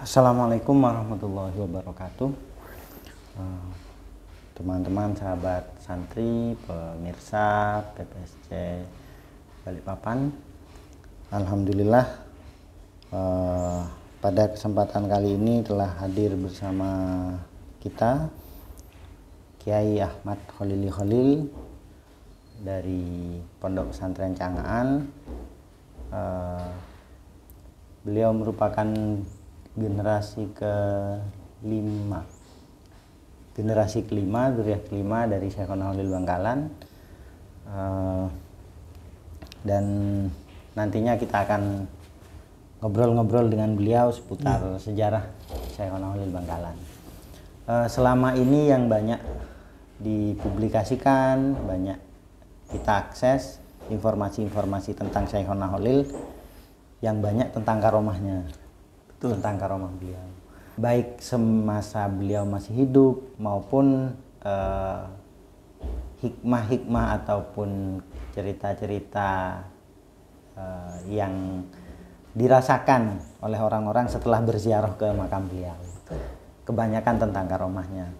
Assalamualaikum warahmatullahi wabarakatuh. Teman-teman, sahabat santri, pemirsa PPSC Balikpapan. Alhamdulillah pada kesempatan kali ini telah hadir bersama kita Kiai Ahmad Kholili Kholil dari Pondok Pesantren Cangaan. Beliau merupakan generasi kelima, zuriat kelima dari Syekhona Kholil Bangkalan, dan nantinya kita akan ngobrol-ngobrol dengan beliau seputar sejarah Syekhona Kholil Bangkalan. Selama ini yang banyak dipublikasikan, banyak kita akses informasi-informasi tentang Syekhona Kholil, yang banyak tentang karomahnya. Tentang karomah beliau, baik semasa beliau masih hidup maupun hikmah-hikmah ataupun cerita-cerita yang dirasakan oleh orang-orang setelah berziarah ke makam beliau. Kebanyakan tentang karomahnya.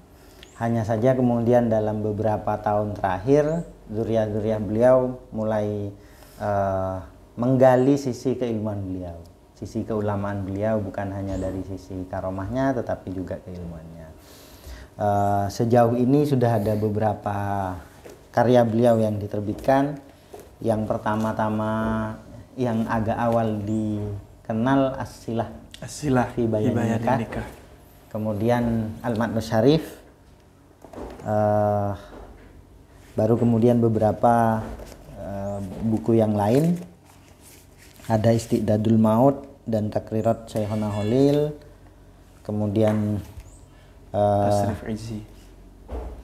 Hanya saja kemudian dalam beberapa tahun terakhir zuriat-zuriat beliau mulai menggali sisi keilmuan beliau, sisi keulamaan beliau, bukan hanya dari sisi karomahnya tetapi juga keilmuannya. Sejauh ini sudah ada beberapa karya beliau yang diterbitkan. Yang pertama-tama yang agak awal dikenal As-Silah fi Bayanin Nikah. Kemudian Al-Matnu Syarif. Baru kemudian beberapa buku yang lain. Ada Istiqdadul Maut dan Takrirat Syekhona Kholil, kemudian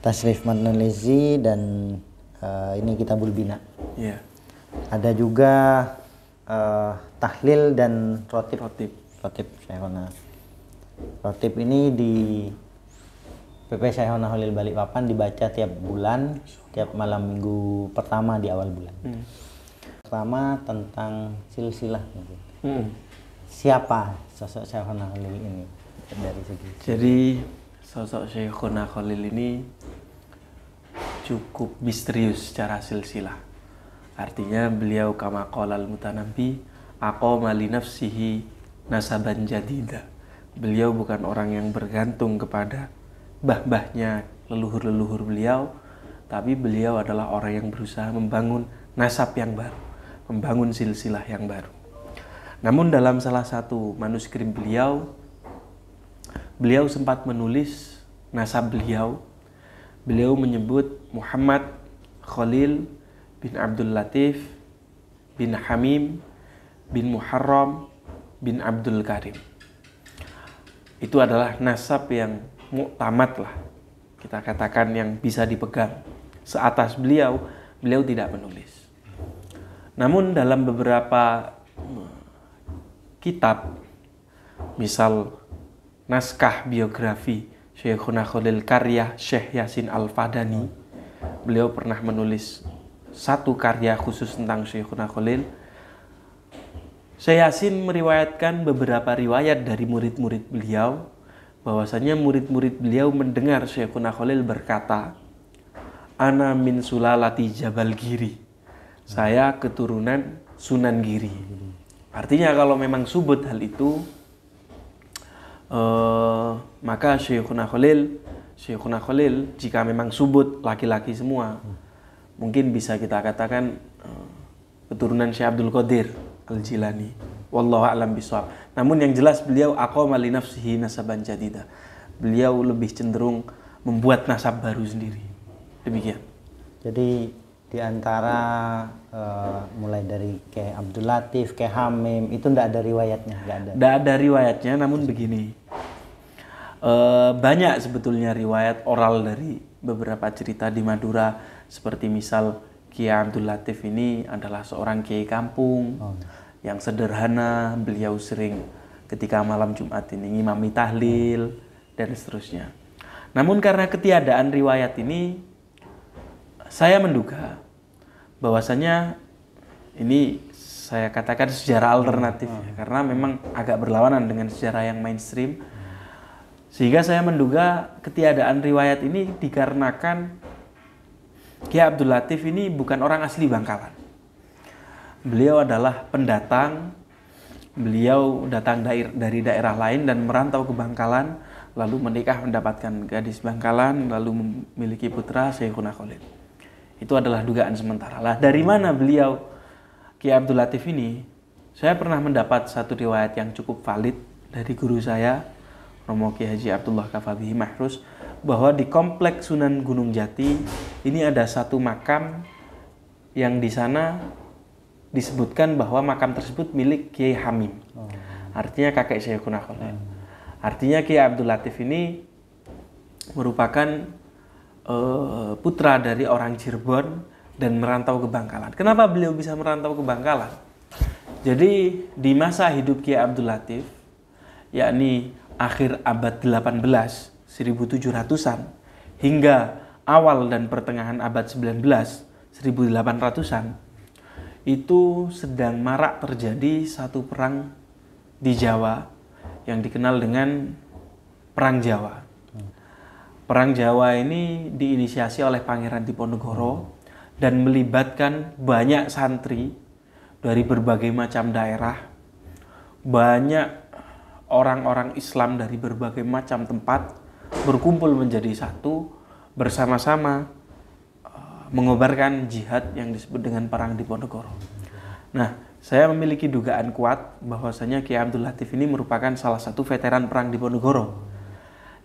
Tasrif Matnul Izzi, dan ini Kitabul Bina. Ada juga Tahlil dan Rotib Syekhona. Rotib ini di PP Syekhona Kholil Balikpapan dibaca tiap bulan, tiap malam minggu pertama di awal bulan. Pertama tentang silsilah. Siapa sosok Syekhona Kholil ini dari segi? Jadi sosok Syekhona Kholil ini cukup misterius secara silsilah. Artinya beliau kama qalal mutanabbi aqama li nafsihi nasaban jadida. Beliau bukan orang yang bergantung kepada mbah-mbahnya, leluhur-leluhur beliau, tapi beliau adalah orang yang berusaha membangun nasab yang baru, membangun silsilah yang baru. Namun dalam salah satu manuskrip beliau sempat menulis nasab beliau. Beliau menyebut Muhammad Khalil bin Abdul Latif bin Hamim bin Muharram bin Abdul Karim. Itu adalah nasab yang muktamad lah, kita katakan yang bisa dipegang. Seatas beliau tidak menulis. Namun dalam beberapa kitab, misal naskah biografi Syekhona Kholil karya Syekh Yasin Al-Fadani, beliau pernah menulis satu karya khusus tentang Syekhona Kholil. Syekh Yasin meriwayatkan beberapa riwayat dari murid-murid beliau, bahwasanya murid-murid beliau mendengar Syekhona Kholil berkata, "Ana min sulalati Jabal Giri." Saya keturunan Sunan Giri. Artinya kalau memang subut hal itu, maka Syekhona Kholil jika memang subut laki-laki semua, mungkin bisa kita katakan keturunan Syekh Abdul Qadir Al-Jilani. Wallahu a'lam bishawab. Namun yang jelas beliau aqama li nafsihi nasaban jadida. Beliau lebih cenderung membuat nasab baru sendiri. Demikian. Jadi di antara mulai dari kayak Abdul Latif, kayak Hamim, itu tidak ada riwayatnya? Tidak ada riwayatnya, namun begini. Banyak sebetulnya riwayat oral dari beberapa cerita di Madura. Seperti misal Kiai Abdul Latif ini adalah seorang kiai kampung yang sederhana. Beliau sering ketika malam Jumat ini ngimami tahlil dan seterusnya. Namun karena ketiadaan riwayat ini, saya menduga bahwasanya ini saya katakan sejarah alternatif ya, karena memang agak berlawanan dengan sejarah yang mainstream. Sehingga saya menduga ketiadaan riwayat ini dikarenakan Kiai Abdul Latif ini bukan orang asli Bangkalan. Beliau adalah pendatang, beliau datang dari daerah lain dan merantau ke Bangkalan, lalu menikah mendapatkan gadis Bangkalan, lalu memiliki putra Syekhuna Khalil. Itu adalah dugaan sementara. Lah dari mana beliau Kiai Abdul Latif ini? Saya pernah mendapat satu riwayat yang cukup valid dari guru saya, Romo Kiai Haji Abdullah Kafabihi Mahrus, bahwa di kompleks Sunan Gunung Jati ini ada satu makam yang di sana disebutkan bahwa makam tersebut milik Kiai Hamim. Artinya kakek Syekhuna Khalil. Artinya Kiai Abdul Latif ini merupakan putra dari orang Cirebon dan merantau ke Bangkalan. Kenapa beliau bisa merantau ke Bangkalan? Jadi di masa hidup Kiai Abdul Latif, yakni akhir abad 18, 1700-an, hingga awal dan pertengahan abad 19, 1800-an, itu sedang marak terjadi satu perang di Jawa yang dikenal dengan Perang Jawa. Perang Jawa ini diinisiasi oleh Pangeran Diponegoro dan melibatkan banyak santri dari berbagai macam daerah, banyak orang-orang Islam dari berbagai macam tempat berkumpul menjadi satu bersama-sama mengobarkan jihad yang disebut dengan Perang Diponegoro. Nah, saya memiliki dugaan kuat bahwasanya Kiai Abdul Latif ini merupakan salah satu veteran Perang Diponegoro,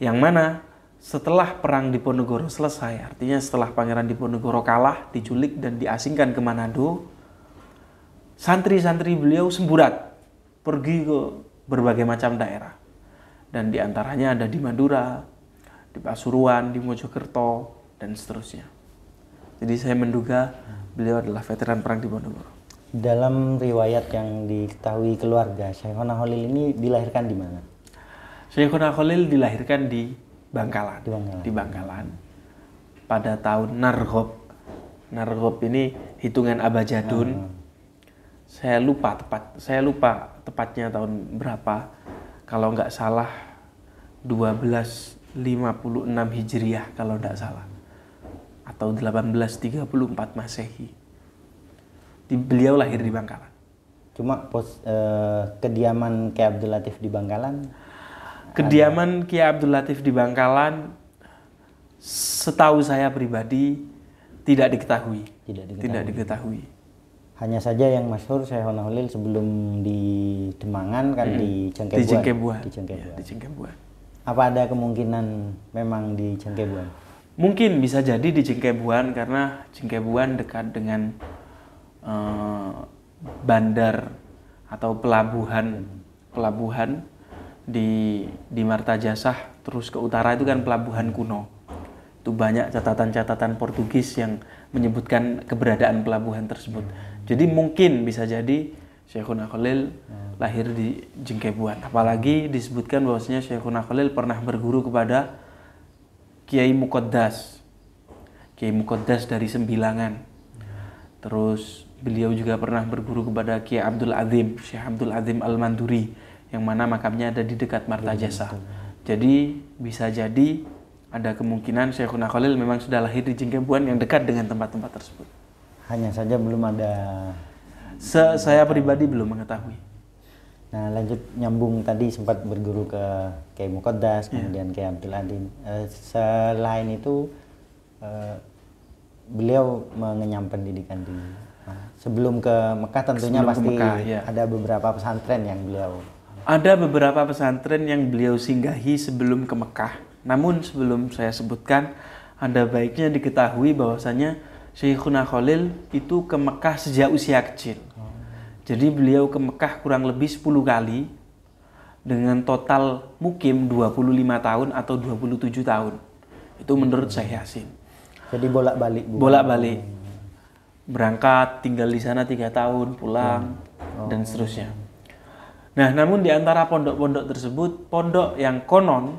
yang mana setelah Perang Diponegoro selesai, artinya setelah Pangeran Diponegoro kalah, diculik dan diasingkan ke Manado, santri-santri beliau semburat pergi ke berbagai macam daerah, dan diantaranya ada di Madura, di Pasuruan, di Mojokerto, dan seterusnya. Jadi saya menduga beliau adalah veteran Perang Diponegoro. Dalam riwayat yang diketahui keluarga, Syekhuna Khalil ini dilahirkan di mana? Syekhuna Khalil dilahirkan di Bangkalan. Di Bangkalan. Pada tahun Narghob. Narghob ini hitungan Abajadun. Saya lupa tepatnya tahun berapa. Kalau nggak salah 1256 Hijriah kalau nggak salah. Atau 1834 Masehi. Beliau lahir di Bangkalan. Cuma kediaman Kiai Abdul Latif di Bangkalan? Kediaman Kiai Abdul Latif di Bangkalan, setahu saya pribadi tidak diketahui. Tidak diketahui. Hanya saja yang masyhur Syekhuna Khalil sebelum di Demangan kan di Cengkebuan. Di Cengkebuan. Apa ada kemungkinan memang di Cengkebuan? Mungkin bisa jadi di Cengkebuan karena Cengkebuan dekat dengan bandar atau pelabuhan di Martajasah terus ke utara itu kan pelabuhan kuno. Itu banyak catatan-catatan Portugis yang menyebutkan keberadaan pelabuhan tersebut. Jadi mungkin bisa jadi Syekhuna Khalil lahir di Cengkebuan. Apalagi disebutkan bahwasanya Syekhuna Khalil pernah berguru kepada Kiai Muqaddas. Kiai Muqaddas dari Sembilangan. Terus beliau juga pernah berguru kepada Kiai Abdul Azim, Syekh Abdul Azim Al-Manduri, yang mana makamnya ada di dekat Martajasah. Jadi bisa jadi ada kemungkinan Syekhuna Khalil memang sudah lahir di Cengkebuan yang dekat dengan tempat-tempat tersebut. Hanya saja belum ada. Saya pribadi belum mengetahui. Nah, lanjut nyambung tadi sempat berguru ke Kiai Muqaddas, kemudian Kiai Abdul Azim. Selain itu beliau mengenyam pendidikan di sebelum ke Mekah tentunya sebelum pasti Mekah, ya. Ada beberapa pesantren yang beliau. Ada beberapa pesantren yang beliau singgahi sebelum ke Mekah. Namun sebelum saya sebutkan, ada baiknya diketahui bahwasanya Syekhuna Khalil itu ke Mekah sejak usia kecil. Jadi beliau ke Mekah kurang lebih 10 kali dengan total mukim 25 tahun atau 27 tahun. Itu menurut Syekh Yasin. Jadi bolak-balik. Bolak-balik. Berangkat, tinggal di sana 3 tahun, pulang, dan seterusnya. Nah, namun di antara pondok-pondok tersebut, pondok yang konon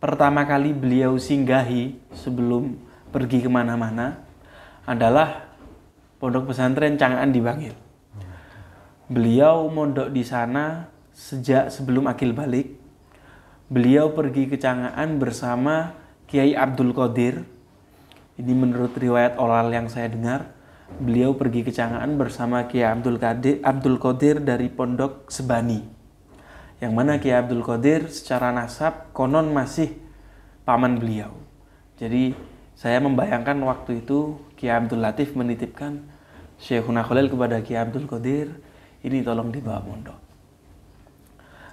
pertama kali beliau singgahi sebelum pergi kemana-mana adalah pondok pesantren Cang'an di Bangil. Beliau mondok di sana sejak sebelum akil balik. Beliau pergi ke Cangaan bersama Kiai Abdul Qadir. Ini menurut riwayat oral yang saya dengar. Beliau pergi ke Cangaan bersama Kiai Abdul Qadir dari Pondok Sebani. Yang mana Kiai Abdul Qadir secara nasab konon masih paman beliau. Jadi saya membayangkan waktu itu Kiai Abdul Latif menitipkan Syekhuna Khalil kepada Kiai Abdul Qadir, ini tolong dibawa mondok.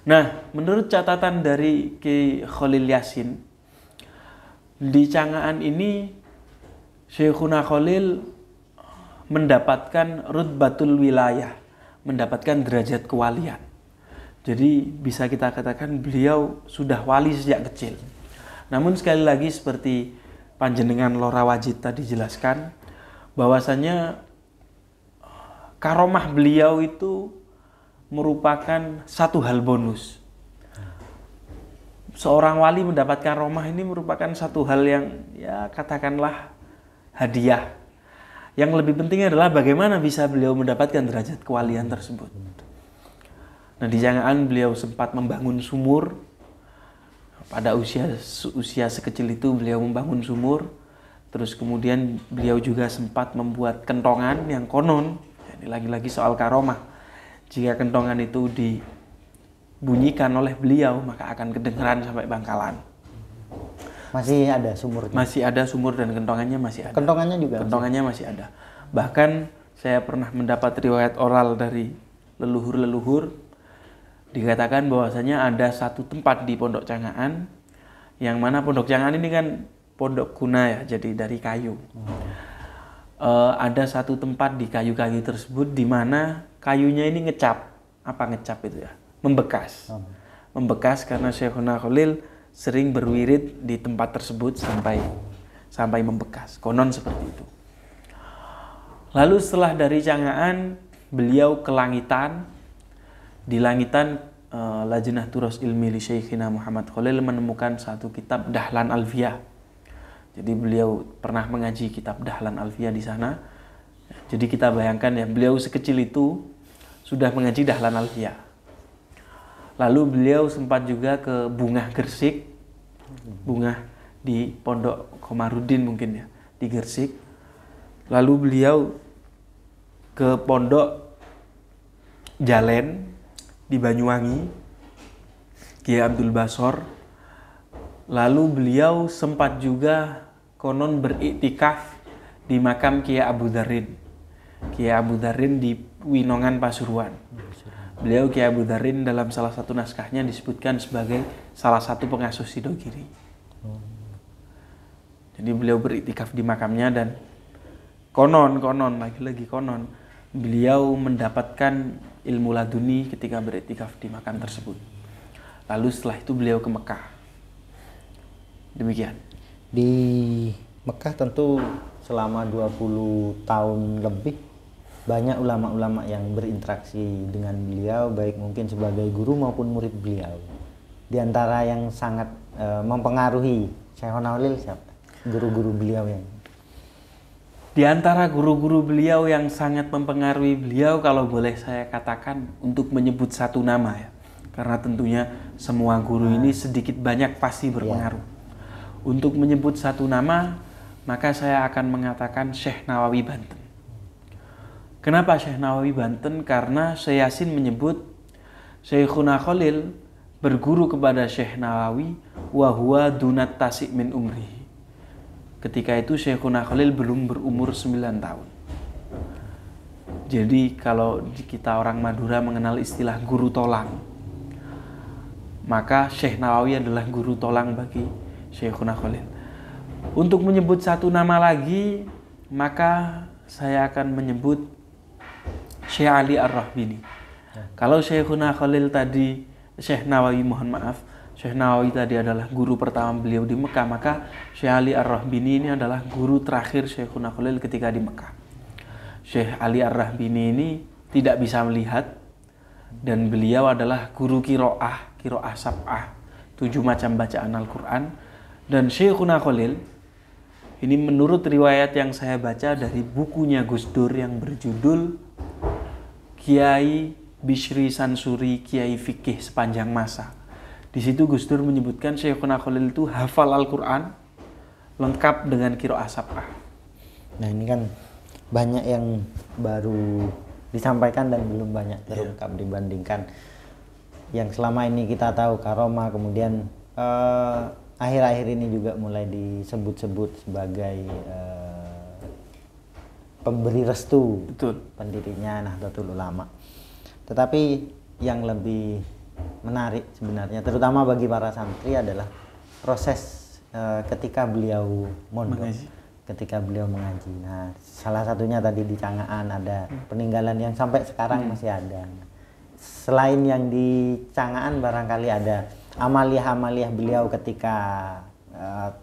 Nah, menurut catatan dari Kiai Khalil Yasin, di Cangaan ini Syekhuna Khalil mendapatkan rutbatul wilayah, mendapatkan derajat kewalian. Jadi bisa kita katakan beliau sudah wali sejak kecil. Namun sekali lagi seperti Panjenengan Lora Wajid tadi jelaskan, bahwasanya karomah beliau itu merupakan satu hal bonus. Seorang wali mendapatkan karomah ini merupakan satu hal yang ya katakanlah hadiah. Yang lebih penting adalah bagaimana bisa beliau mendapatkan derajat kewalian tersebut. Nah, di Cangaan beliau sempat membangun sumur. Pada usia sekecil itu beliau membangun sumur. Terus kemudian beliau juga sempat membuat kentongan yang konon, ini lagi-lagi soal karomah, jika kentongan itu dibunyikan oleh beliau maka akan kedengeran sampai Bangkalan. Masih ada sumurnya? Masih ada sumur dan kentongannya masih ada. Kentongannya juga? Kentongannya masih ada. Bahkan saya pernah mendapat riwayat oral dari leluhur-leluhur, dikatakan bahwasanya ada satu tempat di Pondok Cangaan, yang mana Pondok Cangaan ini kan pondok kuna ya, jadi dari kayu. Ada satu tempat di kayu-kayu tersebut di mana kayunya ini ngecap. Apa ngecap itu ya? Membekas. Membekas karena Syekhuna Khalil sering berwirid di tempat tersebut sampai membekas. Konon seperti itu. Lalu setelah dari Cangaan, beliau ke Langitan. Di Langitan, Lajnah Turas Ilmi li Syekhina Muhammad Khalil menemukan satu kitab Dahlan Alfiyah. Jadi beliau pernah mengaji kitab Dahlan Alfiyah di sana. Jadi kita bayangkan ya, beliau sekecil itu sudah mengaji Dahlan Alfiyah. Lalu beliau sempat juga ke Bungah Gresik. Bungah di Pondok Komarudin mungkin ya, di Gresik. Lalu beliau ke Pondok Jalen di Banyuwangi, Kiai Abdul Basor. Lalu beliau sempat juga konon beriktikaf di makam Kiai Abu Dzarin. Kiai Abu Dzarin di Winongan Pasuruan. Beliau Kiai Abu Dzarin dalam salah satu naskahnya disebutkan sebagai salah satu pengasuh Sidogiri. Jadi beliau beriktikaf di makamnya dan konon lagi-lagi konon beliau mendapatkan ilmu laduni ketika beriktikaf di makam tersebut. Lalu setelah itu beliau ke Mekah. Demikian. Di Mekah tentu selama 20 tahun lebih banyak ulama-ulama yang berinteraksi dengan beliau, baik mungkin sebagai guru maupun murid beliau. Di antara yang sangat mempengaruhi Syekhuna Khalil siapa? Guru-guru beliau yang Di antara guru-guru beliau yang sangat mempengaruhi beliau, kalau boleh saya katakan untuk menyebut satu nama ya. Karena tentunya semua guru ini sedikit banyak pasti berpengaruh. Untuk menyebut satu nama, maka saya akan mengatakan Syekh Nawawi Banten. Kenapa Syekh Nawawi Banten? Karena Syekh Yasin menyebut Syekhuna Khalil berguru kepada Syekh Nawawi wa huwa dunat tasik min umrihi. Ketika itu Syekhuna Khalil belum berumur 9 tahun. Jadi kalau kita orang Madura mengenal istilah guru tolang, maka Syekh Nawawi adalah guru tolang bagi Syekhuna Khalil. Untuk menyebut satu nama lagi, maka saya akan menyebut Syekh Ali Ar-Rahbini. Kalau Syekhuna Khalil tadi, Syekh Nawawi Syekh Nawawi tadi adalah guru pertama beliau di Mekah, maka Syekh Ali Ar-Rahbini ini adalah guru terakhir Syekhuna Khalil ketika di Mekah. Syekh Ali Ar-Rahbini ini tidak bisa melihat dan beliau adalah guru kiroah sab'ah, 7 macam bacaan Al-Quran. Dan Syekhuna Khalil ini menurut riwayat yang saya baca dari bukunya Gus Dur yang berjudul Kiai Bishri Sansuri, kiai fikih sepanjang masa. Di situ Gus Dur menyebutkan Syekhuna Khalil itu hafal Al-Quran lengkap dengan qiraah sab'ah. Nah ini kan banyak yang baru disampaikan dan belum banyak terungkap dibandingkan yang selama ini kita tahu karomah, kemudian akhir-akhir ini juga mulai disebut-sebut sebagai pemberi restu. Betul. Pendirinya Nahdlatul Ulama. Tetapi yang lebih menarik sebenarnya, terutama bagi para santri, adalah proses ketika beliau mondok, ketika beliau mengaji. Nah, salah satunya tadi di Cangaan ada peninggalan yang sampai sekarang masih ada. Selain yang di Cangaan, barangkali ada amaliyah-amaliyah beliau ketika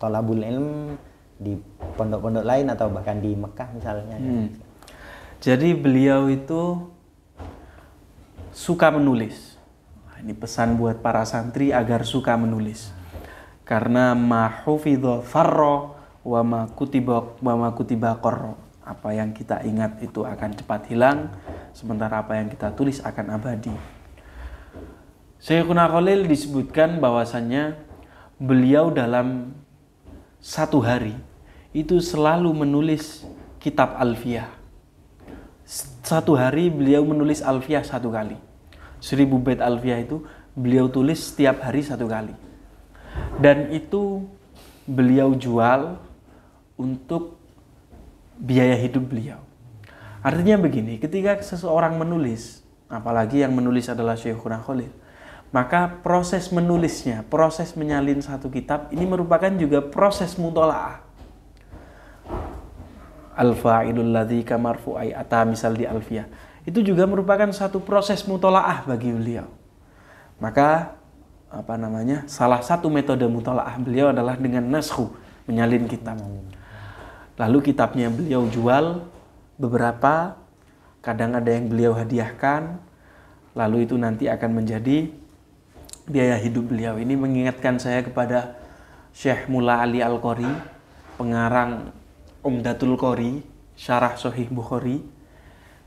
tolabul ilm di pondok-pondok lain atau bahkan di Mekah misalnya. Jadi beliau itu suka menulis. Nah, ini pesan buat para santri agar suka menulis. Karena ma hufidha farra wa ma kutiba qarra. Apa yang kita ingat itu akan cepat hilang, sementara apa yang kita tulis akan abadi. Syekhuna Khalil disebutkan bahwasannya beliau dalam satu hari itu selalu menulis kitab Alfiyah. Satu hari beliau menulis Alfiyah 1 kali. 1000 bait Alfiyah itu beliau tulis setiap hari 1 kali. Dan itu beliau jual untuk biaya hidup beliau. Artinya begini, ketika seseorang menulis, apalagi yang menulis adalah Syekhuna Khalil, maka proses menulisnya, proses menyalin satu kitab ini merupakan juga proses mutola'ah. Al-fa'ilul ladzi kamarfu'ai ata, misal di Alfiyah, itu juga merupakan satu proses mutola'ah bagi beliau. Maka salah satu metode mutola'ah beliau adalah dengan naskhu, menyalin kitab. Lalu kitabnya beliau jual beberapa, kadang ada yang beliau hadiahkan, lalu itu nanti akan menjadi biaya hidup beliau. Ini mengingatkan saya kepada Syekh Mula Ali Al-Qori, pengarang Umdatul Qori, Syarah Sahih Bukhari.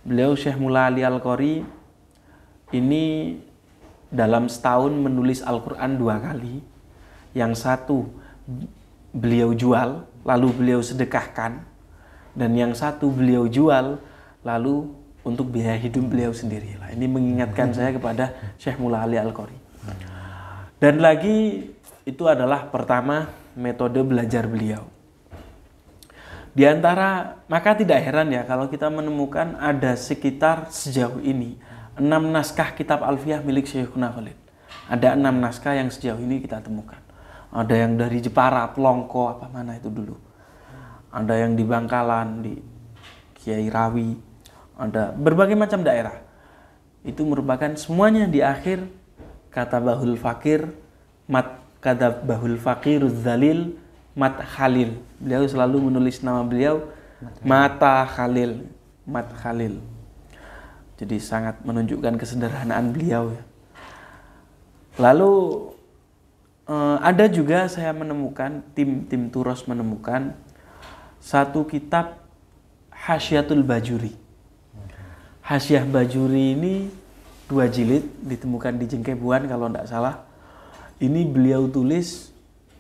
Beliau Syekh Mula Ali Al-Qori ini dalam setahun menulis Al-Quran 2 kali. Yang satu beliau jual, lalu beliau sedekahkan. Dan yang satu beliau jual, lalu untuk biaya hidup beliau sendiri. Ini mengingatkan saya kepada Syekh Mula Ali Al-Qori. Dan lagi itu adalah pertama metode belajar beliau. Di antara, maka tidak heran ya kalau kita menemukan ada sekitar sejauh ini 6 naskah kitab Alfiyah milik Syekhuna Khalil. Ada 6 naskah yang sejauh ini kita temukan. Ada yang dari Jepara, Plongko, apa mana itu dulu. Ada yang di Bangkalan, di Kiai Rawi, ada berbagai macam daerah. Itu merupakan semuanya di akhir kata Bahul Fakir, kata Bahul Fakiruz Zalil, Mat Khalil. Beliau selalu menulis nama beliau Mata Khalil, Mat Khalil. Jadi sangat menunjukkan kesederhanaan beliau. Lalu ada juga saya menemukan, tim Turos menemukan satu kitab Hasyiatul Bajuri. Hasyiah Bajuri ini 2 jilid, ditemukan di Jengkebuan kalau tidak salah. Ini beliau tulis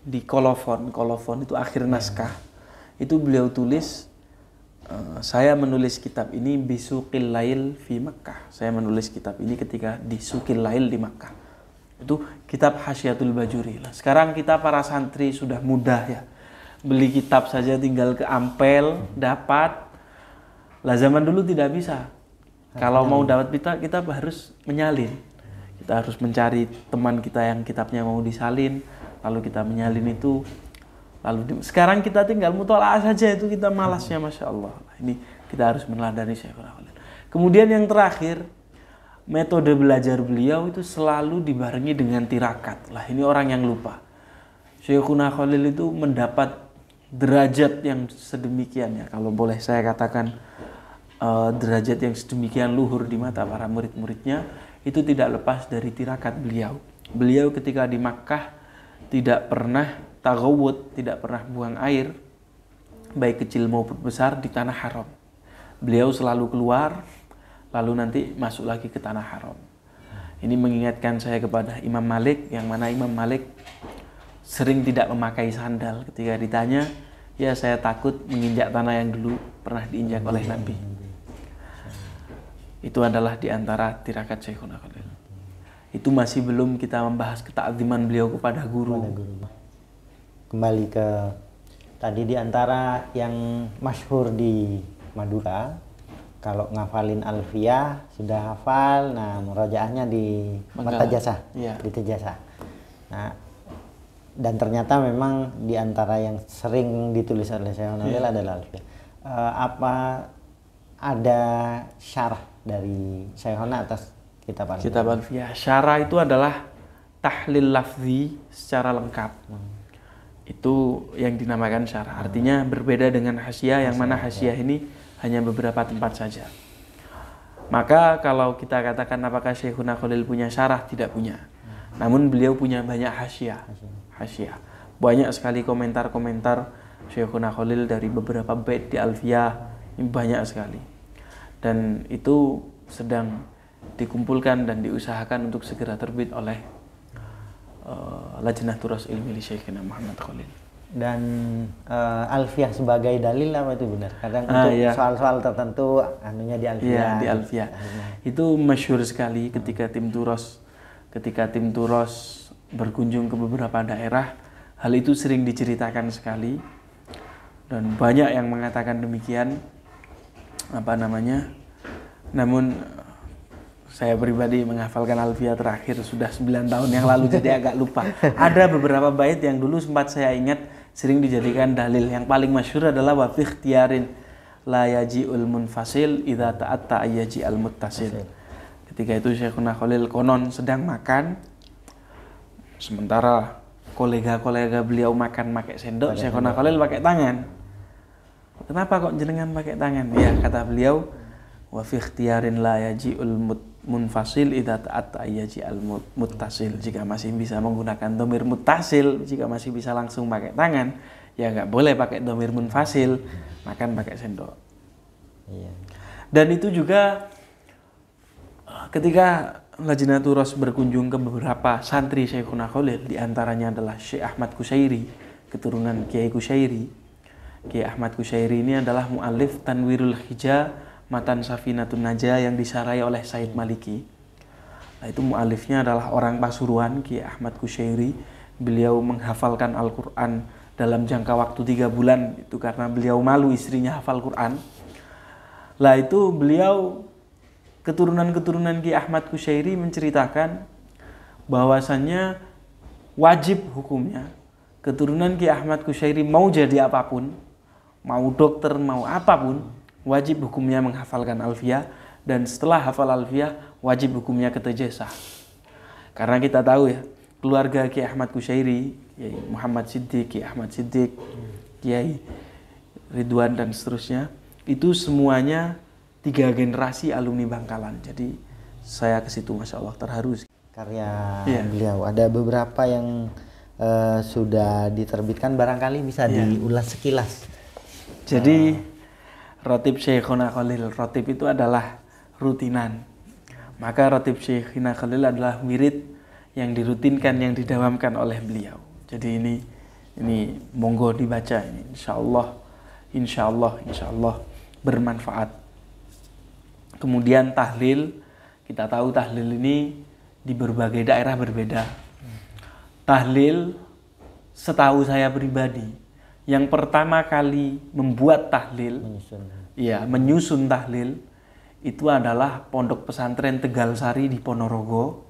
di kolofon itu akhir naskah. Itu beliau tulis, saya menulis kitab ini bisuqil lail fi Makkah. Saya menulis kitab ini ketika di Suqil Lail di Makkah. Itu kitab Hasyiatul Bajuri. Sekarang kita para santri sudah mudah ya. Beli kitab saja tinggal ke Ampel, dapat. Lah zaman dulu tidak bisa. Kalau mau dapat kitab harus menyalin. Kita harus mencari teman kita yang kitabnya mau disalin, lalu kita menyalin itu. Sekarang kita tinggal mutola'ah saja, itu kita malasnya, Masya Allah. Ini kita harus meneladani Syekhuna Khalil. Kemudian yang terakhir, metode belajar beliau itu selalu dibarengi dengan tirakat. Ini orang yang lupa. Syekhuna Khalil itu mendapat derajat yang sedemikian ya, kalau boleh saya katakan derajat yang sedemikian luhur di mata para murid-muridnya, itu tidak lepas dari tirakat beliau. Beliau ketika di Makkah tidak pernah taghawud, tidak pernah buang air, baik kecil maupun besar, di tanah haram. Beliau selalu keluar, lalu nanti masuk lagi ke tanah haram. Ini mengingatkan saya kepada Imam Malik, yang mana Imam Malik sering tidak memakai sandal. Ketika ditanya, ya saya takut menginjak tanah yang dulu pernah diinjak oleh Nabi. Itu adalah di antara tirakat Syekhuna Khalil. Itu masih belum kita membahas ketakziman beliau kepada guru. Kembali ke tadi, di antara yang masyhur di Madura, kalau ngafalin Alfiyah sudah hafal, nah murojaahnya di Martajasa, di Tejasa. Nah, dan ternyata memang di antara yang sering ditulis oleh Syekhuna Khalil adalah Alfiyah. Apa ada syarah dari Syekhuna atas kitab Alfiyah? Kitab Alfiyah. Syarah itu adalah tahlil lafzi secara lengkap. Itu yang dinamakan syarah. Artinya berbeda dengan hasyiah, yang mana hasyiah ini hanya beberapa tempat saja. Maka kalau kita katakan apakah Syekhuna Khalil punya syarah, tidak punya. Namun beliau punya banyak hasyiah. Banyak sekali komentar-komentar Syekhuna Khalil dari beberapa bait di Alfiyah, ini banyak sekali. Dan itu sedang dikumpulkan dan diusahakan untuk segera terbit oleh Lajnah Turas Ilmi li Syekhina Muhammad Khalil. Dan Alfiyah sebagai dalil apa itu benar? Kadang untuk soal-soal tertentu anunya di Alfiyah. Iya, di Alfiyah. Itu masyhur sekali ketika tim Turos berkunjung ke beberapa daerah, hal itu sering diceritakan sekali. Dan banyak yang mengatakan demikian. Namun saya pribadi menghafalkan Alfiyah terakhir sudah 9 tahun yang lalu, jadi agak lupa. Ada beberapa bait yang dulu sempat saya ingat sering dijadikan dalil. Yang paling masyhur adalah wa fi ikhtiyarin la yaji'ul munfasil idza ta'atta ayyaji al muttasil. Ketika itu Syekhuna Khalil konon sedang makan, sementara kolega-kolega beliau makan pakai sendok, Syekhuna Khalil pakai tangan. Kenapa kok jenengan pakai tangan? Ya, kata beliau, wa fi ikhtiyarin la yaji'ul munfasil idza ta'atta ayyaji al muttasil. Jika masih bisa menggunakan dhamir muttasil, jika masih bisa langsung pakai tangan, ya nggak boleh pakai dhamir munfasil, makan pakai sendok. Dan itu juga ketika Lajnah Turas berkunjung ke beberapa santri Syekhuna Khalil, di antaranya adalah Syekh Ahmad Kusyairi, keturunan Kiai Kusyairi. Kiai Ahmad Kusyairi ini adalah mu'allif Tanwirul Hija Matan Safinatun Najah yang disarai oleh Said Maliki. Nah, itu mu'alifnya adalah orang Pasuruan, Kiai Ahmad Kusyairi. Beliau menghafalkan Al-Quran dalam jangka waktu 3 bulan, itu karena beliau malu istrinya hafal Quran. Lah itu beliau, keturunan-keturunan Kiai Ahmad Kusyairi menceritakan bahwasannya wajib hukumnya keturunan Kiai Ahmad Kusyairi mau jadi apapun, mau dokter, mau apapun, wajib hukumnya menghafalkan Alfiyah, dan setelah hafal Alfiyah wajib hukumnya ke Tejasa. Karena kita tahu ya, keluarga Kiai Ahmad Kusyairi, Kiai Muhammad Siddiq, Kiai Ahmad Siddiq, Kiai Ridwan dan seterusnya, itu semuanya 3 generasi alumni Bangkalan. Jadi saya ke situ, masya Allah, terharu. Karya beliau ada beberapa yang sudah diterbitkan, barangkali bisa diulas sekilas. Jadi Rotib Syekhuna Khalil, rotib itu adalah rutinan. Maka rotib Syekhuna Khalil adalah wirid yang dirutinkan, yang didawamkan oleh beliau. Jadi ini monggo dibaca, ini insya Allah bermanfaat. Kemudian tahlil, kita tahu tahlil ini di berbagai daerah berbeda. Tahlil, setahu saya pribadi, yang pertama kali membuat tahlil, menyusun tahlil, itu adalah Pondok Pesantren Tegal Sari di Ponorogo.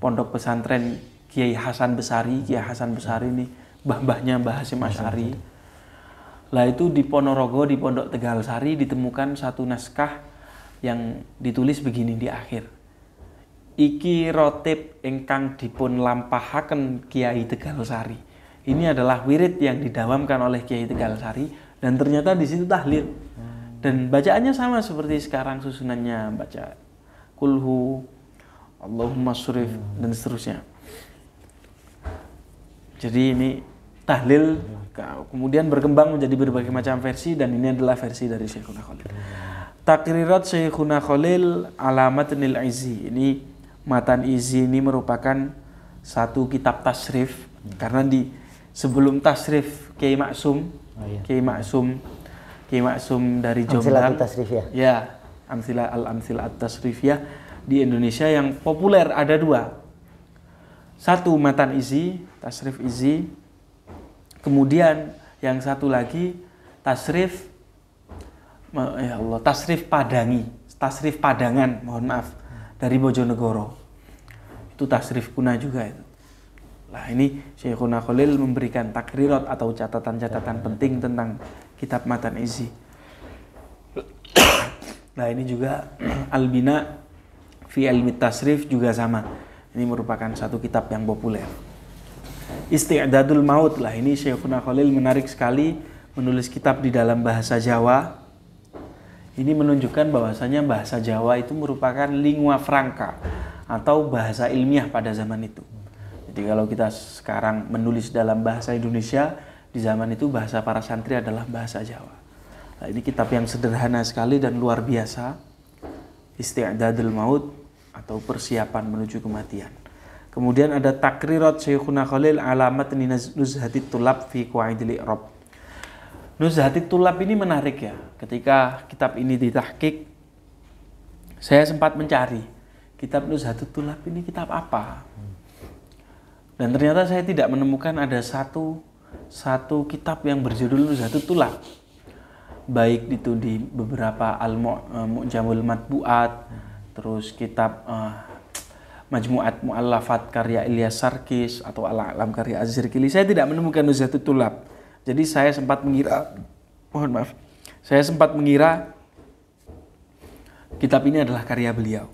Pondok Pesantren Kiai Hasan Besari. Kiai Hasan Besari ini mbah-mbahnya Mbah Hasyim Asy'ari. Lah itu di Ponorogo, di Pondok Tegal Sari, ditemukan satu naskah yang ditulis begini di akhir. Iki rotib ingkang dipun lampahaken Kiai Tegal Sari. Ini adalah wirid yang didawamkan oleh Kiai Tegal Sari, dan ternyata di situ tahlil. Dan bacaannya sama seperti sekarang susunannya, baca kulhu, Allahumma surif, dan seterusnya. Jadi ini tahlil kemudian berkembang menjadi berbagai macam versi, dan ini adalah versi dari Syekhuna Khalil. Takrirat Syekhuna Khalil ala Matnil Izzi. Ini Matan Izzi ini merupakan satu kitab tasrif karena di sebelum tasrif Kiai Maksum, Kiai Maksum dari Jombang. Tasrifiyah. Ya, Al-Amsilah At-Tasrifiyah di Indonesia yang populer ada dua. Satu Matan Izzi, tasrif Izzi. Kemudian yang satu lagi tasrif tasrif Padangan, mohon maaf, dari Bojonegoro. Itu tasrif kuna juga itu. Nah, ini Syekhuna Khalil memberikan takrirat atau catatan-catatan penting tentang kitab Matan Izzi. Nah, ini juga Al-Bina fi Ilmi Tasrif juga sama. Ini merupakan satu kitab yang populer. Isti'dadul Maut, lah ini Syekhuna Khalil menarik sekali menulis kitab di dalam bahasa Jawa. Ini menunjukkan bahwasanya bahasa Jawa itu merupakan lingua franca atau bahasa ilmiah pada zaman itu. Jadi kalau kita sekarang menulis dalam bahasa Indonesia, di zaman itu bahasa para santri adalah bahasa Jawa. Nah, ini kitab yang sederhana sekali dan luar biasa. Isti'dadul Maut atau persiapan menuju kematian. Kemudian ada Takrirat Syekhuna Khalil ala Matni Nuzhatit Tulab fi Qawaidil I'rab. Nuzhatit Tulab ini menarik ya. Ketika kitab ini ditahqiq, saya sempat mencari kitab Nuzhatit Tulab ini kitab apa. Dan ternyata saya tidak menemukan ada satu kitab yang berjudul Nuzhatit Tulab. Baik itu di beberapa Al-Mu'jamul Matbu'at, terus kitab Majmu'at Mu'allafat karya Ilyas Sarkis atau Al-A'lam karya Az-Zirkili. Saya tidak menemukan Nuzhatit Tulab. Jadi saya sempat mengira kitab ini adalah karya beliau.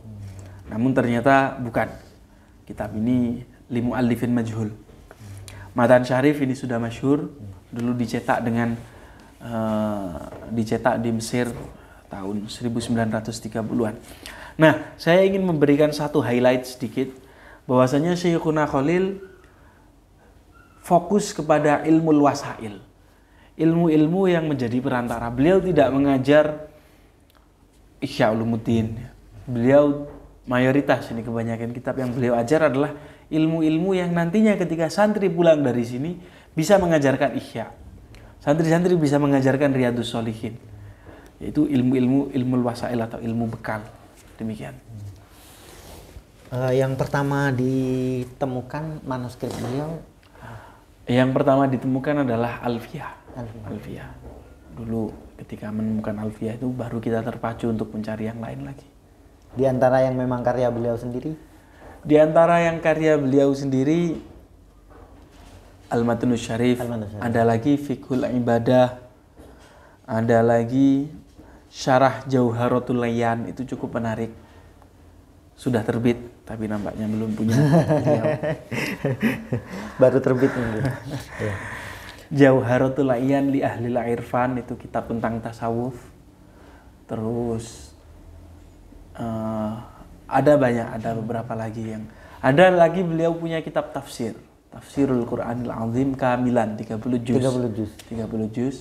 Namun ternyata bukan. Kitab ini limu'allifin majhul. Matan Syarif ini sudah masyhur, dulu dicetak di Mesir tahun 1930-an. Nah, saya ingin memberikan satu highlight sedikit bahwasanya Syekhuna Khalil fokus kepada ilmu wasail, ilmu-ilmu yang menjadi perantara. Beliau tidak mengajar Ihya Ulumuddin. Beliau mayoritas ini kebanyakan kitab yang beliau ajar adalah ilmu-ilmu yang nantinya ketika santri pulang dari sini bisa mengajarkan Ihya. Santri-santri bisa mengajarkan Riyadhus Shalihin. Yaitu ilmu wasail atau ilmu bekal. Demikian. Yang pertama ditemukan manuskrip beliau. Yang pertama ditemukan adalah Alfiyah. Dulu ketika menemukan Alfiyah itu baru kita terpacu untuk mencari yang lain lagi. Di antara yang memang karya beliau sendiri? Di antara yang karya beliau sendiri Al-Matnus Syarif, ada lagi Fiqhul Ibadah, ada lagi Syarah Jauharatul Layyan, itu cukup menarik. Sudah terbit, tapi nampaknya belum punya. Baru terbit mungkin. Ya. Jauharatul Layyan li Ahlil Irfan, itu kitab tentang tasawuf. Terus ada beberapa lagi yang ada lagi. Beliau punya kitab tafsir, Tafsirul Qur'anil Azim Kamilan, 30 juz.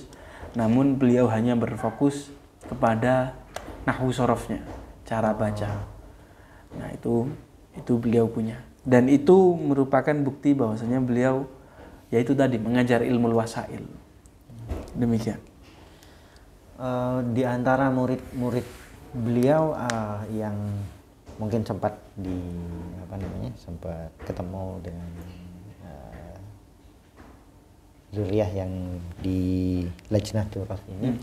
Namun beliau hanya berfokus kepada nahwu sorofnya, cara baca. Nah, itu beliau punya. Dan itu merupakan bukti bahwasanya beliau yaitu tadi mengajar ilmu wasail. Demikian. Di antara murid-murid beliau yang mungkin sempat sempat ketemu dengan zuriyah yang di Lajnah Durrah ini,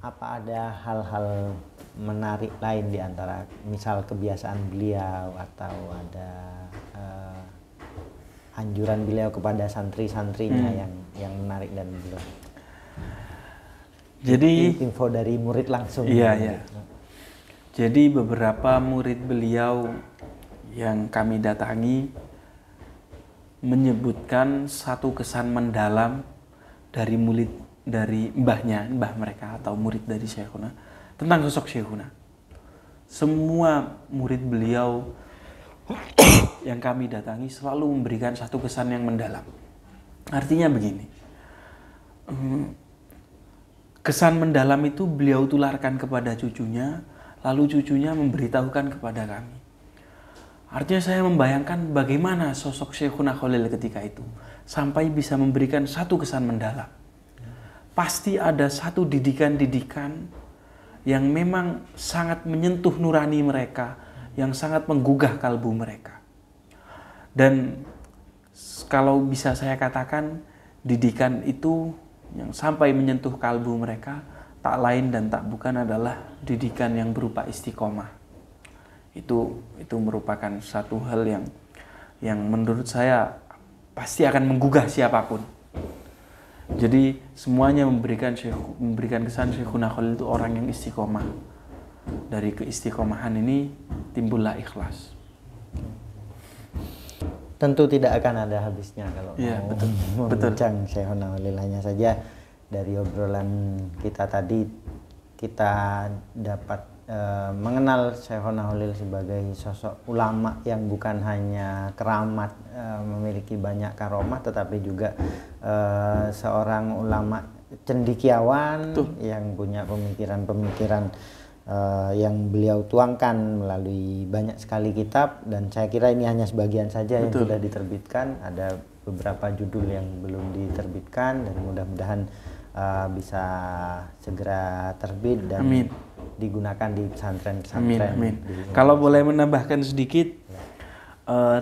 apa ada hal-hal menarik lain di antara misal kebiasaan beliau atau ada anjuran beliau kepada santri-santrinya yang menarik dan beliau? Jadi info dari murid langsung. Iya. Jadi beberapa murid beliau yang kami datangi menyebutkan satu kesan mendalam dari mbah mereka atau murid dari Syekhuna tentang sosok Syekhuna. Semua murid beliau yang kami datangi selalu memberikan satu kesan yang mendalam. Artinya begini, kesan mendalam itu beliau tularkan kepada cucunya, lalu cucunya memberitahukan kepada kami. Artinya saya membayangkan bagaimana sosok Syekhuna Khalil ketika itu sampai bisa memberikan satu kesan mendalam. Pasti ada satu didikan-didikan yang memang sangat menyentuh nurani mereka, yang sangat menggugah kalbu mereka. Dan kalau bisa saya katakan, didikan itu yang sampai menyentuh kalbu mereka tak lain dan tak bukan adalah didikan yang berupa istiqomah. Itu merupakan satu hal yang menurut saya pasti akan menggugah siapapun. Jadi semuanya memberikan kesan Syekhuna Khalil itu orang yang istiqomah. Dari keistiqomahan ini timbullah ikhlas. Tentu tidak akan ada habisnya kalau mau membincang Syekhuna Khalil. Hanya saja dari obrolan kita tadi kita dapat mengenal Syekhuna Khalil sebagai sosok ulama yang bukan hanya keramat, memiliki banyak karomah, tetapi juga seorang ulama cendekiawan yang punya pemikiran-pemikiran yang beliau tuangkan melalui banyak sekali kitab, dan saya kira ini hanya sebagian saja yang sudah diterbitkan. Ada beberapa judul yang belum diterbitkan dan mudah-mudahan bisa segera terbit dan digunakan di pesantren-pesantren. Amin. Kalau boleh menambahkan sedikit,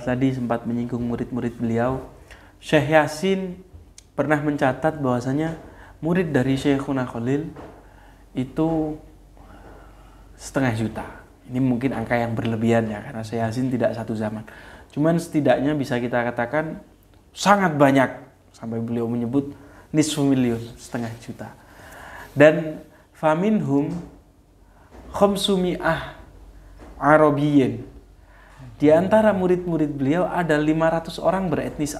tadi sempat menyinggung murid-murid beliau. Syekh Yasin pernah mencatat bahwasanya murid dari Syekhuna Khalil itu 500 juta. Ini mungkin angka yang berlebihan ya, karena Syekh Yasin tidak satu zaman. Cuman setidaknya bisa kita katakan sangat banyak, sampai beliau menyebut nisfu miliun, 500 juta. Dan faminhum khamsumi'ah Arabiyyin. Di antara murid-murid beliau ada 500 orang beretnis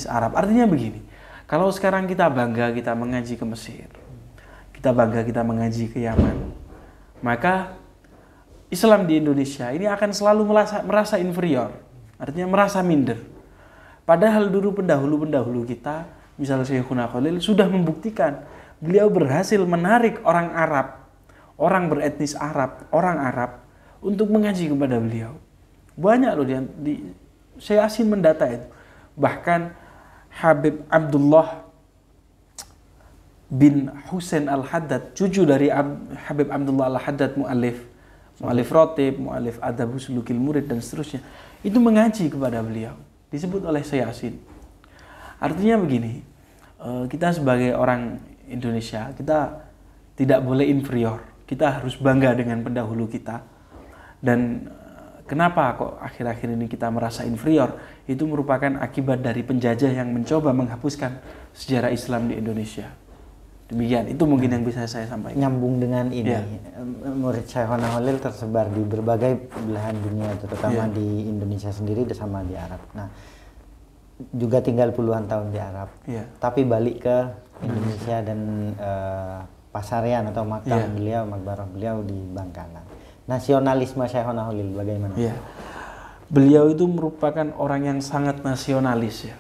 Arab. Artinya begini, kalau sekarang kita bangga kita mengaji ke Mesir, kita bangga kita mengaji ke Yaman, maka Islam di Indonesia ini akan selalu merasa inferior, artinya merasa minder. Padahal dulu pendahulu kita, misalnya Syekhuna Khalil, sudah membuktikan beliau berhasil menarik orang Arab, orang beretnis Arab, orang Arab untuk mengaji kepada beliau. Banyak loh Syekh Yasin mendata itu. Bahkan Habib Abdullah bin Husain Al-Haddad, cucu dari Habib Abdullah Al-Haddad, mu'alif Rotib, mu'alif Adabus Sulukil Murid dan seterusnya, itu mengaji kepada beliau, disebut oleh Syekh Yasin. Artinya begini, kita sebagai orang Indonesia, kita tidak boleh inferior. Kita harus bangga dengan pendahulu kita. Dan kenapa kok akhir-akhir ini kita merasa inferior? Itu merupakan akibat dari penjajah yang mencoba menghapuskan sejarah Islam di Indonesia. Demikian, itu mungkin yang bisa saya sampaikan. Nyambung dengan ini, murid Syekhuna Khalil tersebar di berbagai belahan dunia, terutama di Indonesia sendiri sama di Arab. Nah, juga tinggal puluhan tahun di Arab. Tapi balik ke Indonesia dan Pasarian atau makam beliau, makbarah beliau di Bangkalan. Nasionalisme Syekhuna Khalil bagaimana? Beliau itu merupakan orang yang sangat nasionalis ya.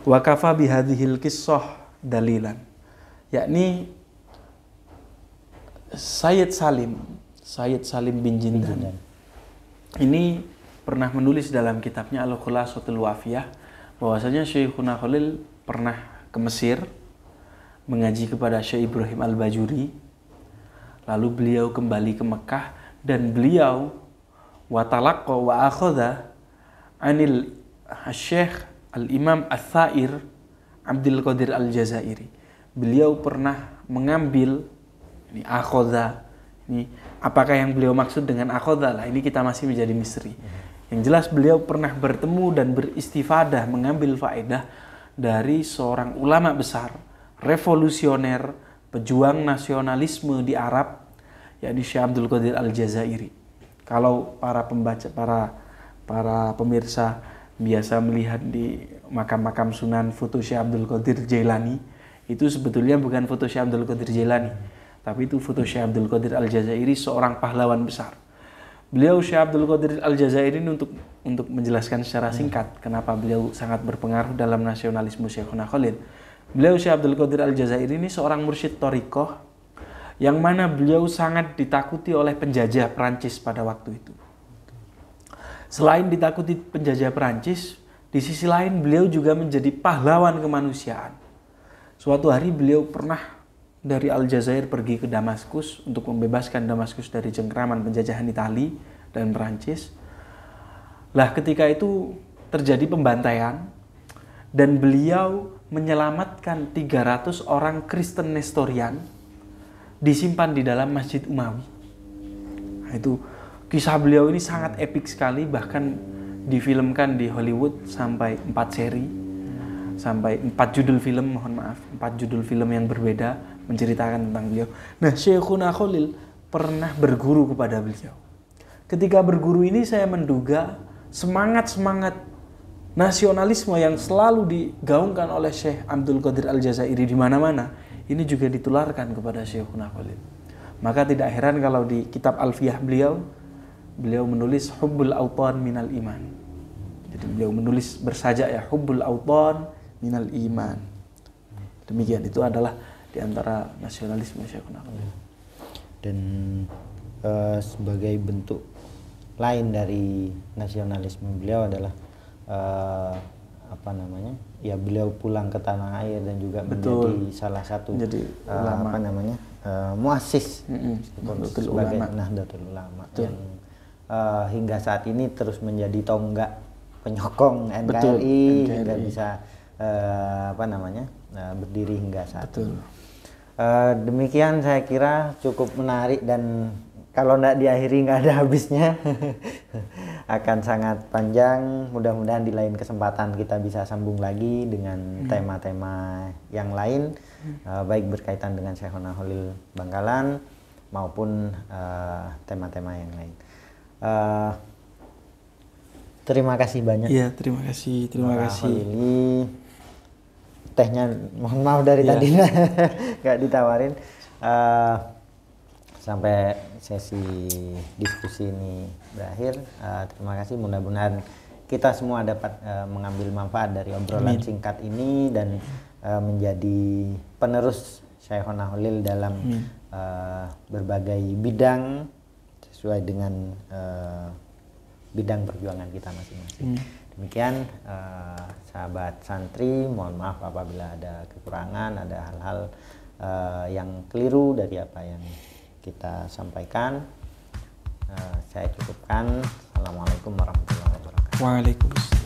Wa kafa bihadhil qissah dalilan. Yakni Sayyid Salim bin Jindan. Ini pernah menulis dalam kitabnya Al-Khulasatul Wafiyah bahwasanya Syekhuna Khalil pernah ke Mesir mengaji kepada Syekh Ibrahim Al-Bajuri, lalu beliau kembali ke Mekah dan beliau watalaqqa wa akhadha anil Syekh Al-Imam Ats-Tsair Abdul Qadir Al-Jazairi. Beliau pernah mengambil, ini akhadha, ini apakah yang beliau maksud dengan akhadha lah, ini kita masih menjadi misteri. Yang jelas beliau pernah bertemu dan beristifadah, mengambil faedah dari seorang ulama besar, revolusioner, pejuang nasionalisme di Arab, yakni Syekh Abdul Qadir Al-Jazairi. Kalau para pembaca, para pemirsa biasa melihat di makam-makam Sunan foto Syekh Abdul Qadir Jailani, itu sebetulnya bukan foto Syekh Abdul Qadir Jailani, tapi itu foto Syekh Abdul Qadir Al-Jazairi, seorang pahlawan besar. Beliau Syekh Abdul Qadir Al-Jazairi ini untuk menjelaskan secara singkat kenapa beliau sangat berpengaruh dalam nasionalisme Syekhuna Khalil. Beliau Syekh Abdul Qadir Al-Jazairi ini seorang mursyid thariqah yang mana beliau sangat ditakuti oleh penjajah Perancis pada waktu itu. Selain ditakuti penjajah Perancis, di sisi lain beliau juga menjadi pahlawan kemanusiaan. Suatu hari beliau pernah dari Aljazair pergi ke Damaskus untuk membebaskan Damaskus dari cengkraman penjajahan Itali dan Perancis. Lah ketika itu terjadi pembantaian dan beliau menyelamatkan 300 orang Kristen Nestorian disimpan di dalam Masjid Umawi. Nah, itu kisah beliau ini sangat epik sekali, bahkan difilmkan di Hollywood sampai 4 seri, sampai 4 judul film, mohon maaf, 4 judul film yang berbeda menceritakan tentang beliau. Nah, Syekhuna Khalil pernah berguru kepada beliau. Ketika berguru ini saya menduga semangat-semangat nasionalisme yang selalu digaungkan oleh Syekh Abdul Qadir Al-Jazairi di mana-mana, ini juga ditularkan kepada Syekhuna Khalil. Maka tidak heran kalau di kitab Alfiyah beliau menulis hubbul autan minal iman. Jadi beliau menulis bersajak ya, hubbul autan minal iman. Demikian, itu adalah di antara nasionalisme Syekhuna Khalil. Dan sebagai bentuk lain dari nasionalisme beliau adalah ya beliau pulang ke tanah air dan juga menjadi salah satu muassis sebagai Nahdlatul Ulama yang hingga saat ini terus menjadi tonggak penyokong NKRI hingga bisa berdiri hingga saat ini. Demikian saya kira cukup menarik, dan kalau tidak diakhiri nggak ada habisnya. Akan sangat panjang. Mudah-mudahan di lain kesempatan kita bisa sambung lagi dengan tema-tema yang lain, baik berkaitan dengan Syekhuna Khalil Bangkalan maupun tema-tema yang lain. Terima kasih banyak. Iya, terima kasih. Ini tehnya mohon maaf dari tadi nggak ditawarin. Sampai sesi diskusi ini berakhir. Terima kasih, mudah-mudahan kita semua dapat mengambil manfaat dari obrolan singkat ini dan menjadi penerus Syekhuna Khalil dalam berbagai bidang sesuai dengan bidang perjuangan kita masing-masing. Demikian sahabat santri, mohon maaf apabila ada kekurangan, ada hal-hal yang keliru dari apa yang kita sampaikan. Saya cukupkan. Assalamualaikum warahmatullahi wabarakatuh. Waalaikumsalam.